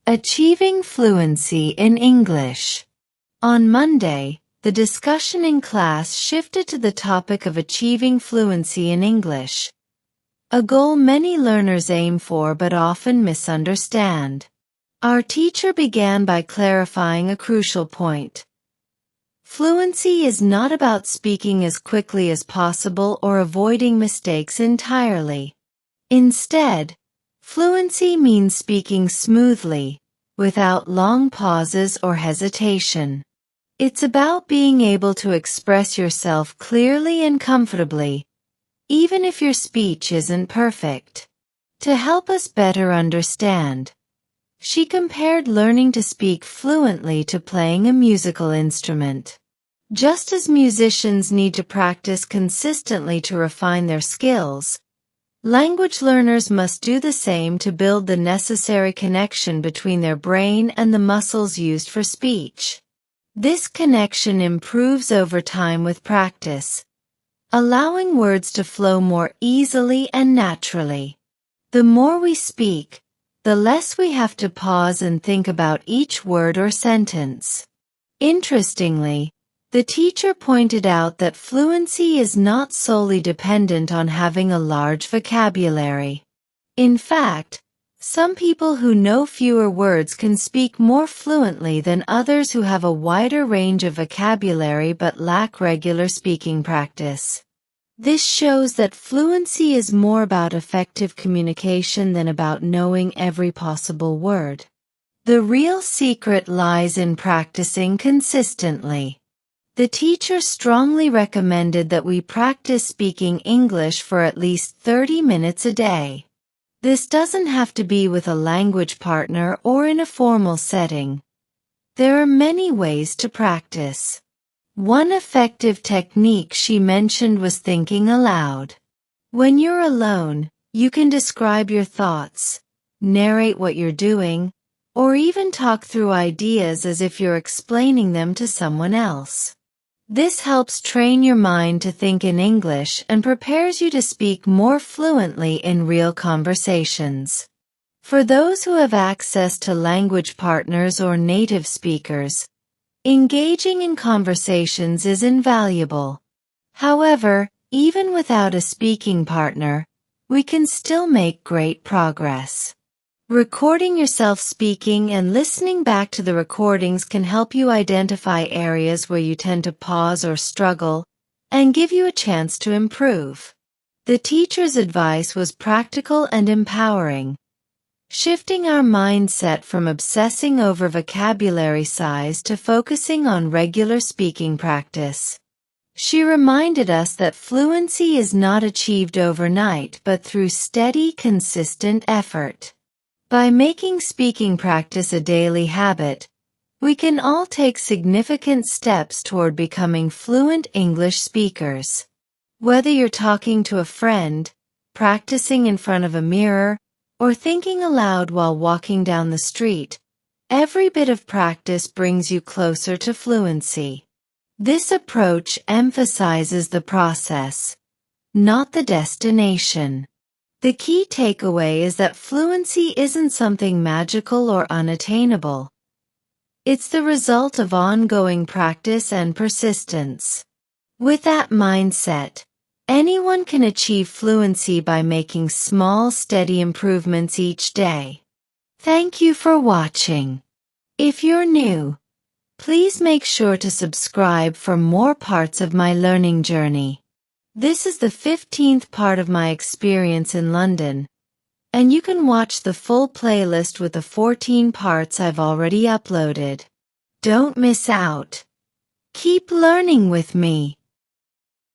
Achieving fluency in English. On Monday, the discussion in class shifted to the topic of achieving fluency in English, a goal many learners aim for but often misunderstand. Our teacher began by clarifying a crucial point. Fluency is not about speaking as quickly as possible or avoiding mistakes entirely. Instead, fluency means speaking smoothly, without long pauses or hesitation. It's about being able to express yourself clearly and comfortably, even if your speech isn't perfect. To help us better understand, she compared learning to speak fluently to playing a musical instrument. Just as musicians need to practice consistently to refine their skills, language learners must do the same to build the necessary connection between their brain and the muscles used for speech. This connection improves over time with practice, allowing words to flow more easily and naturally. The more we speak, the less we have to pause and think about each word or sentence. Interestingly, the teacher pointed out that fluency is not solely dependent on having a large vocabulary. In fact, some people who know fewer words can speak more fluently than others who have a wider range of vocabulary but lack regular speaking practice. This shows that fluency is more about effective communication than about knowing every possible word. The real secret lies in practicing consistently. The teacher strongly recommended that we practice speaking English for at least 30 minutes a day. This doesn't have to be with a language partner or in a formal setting. There are many ways to practice. One effective technique she mentioned was thinking aloud. When you're alone, you can describe your thoughts, narrate what you're doing, or even talk through ideas as if you're explaining them to someone else. This helps train your mind to think in English and prepares you to speak more fluently in real conversations. For those who have access to language partners or native speakers, engaging in conversations is invaluable. However, even without a speaking partner, we can still make great progress. Recording yourself speaking and listening back to the recordings can help you identify areas where you tend to pause or struggle, and give you a chance to improve. The teacher's advice was practical and empowering, shifting our mindset from obsessing over vocabulary size to focusing on regular speaking practice. She reminded us that fluency is not achieved overnight but through steady, consistent effort. By making speaking practice a daily habit, we can all take significant steps toward becoming fluent English speakers. Whether you're talking to a friend, practicing in front of a mirror, or thinking aloud while walking down the street, every bit of practice brings you closer to fluency. This approach emphasizes the process, not the destination. The key takeaway is that fluency isn't something magical or unattainable. It's the result of ongoing practice and persistence. With that mindset, anyone can achieve fluency by making small, steady improvements each day. Thank you for watching. If you're new, please make sure to subscribe for more parts of my learning journey. This is the 15th part of my experience in London, and you can watch the full playlist with the 14 parts I've already uploaded. Don't miss out. Keep learning with me.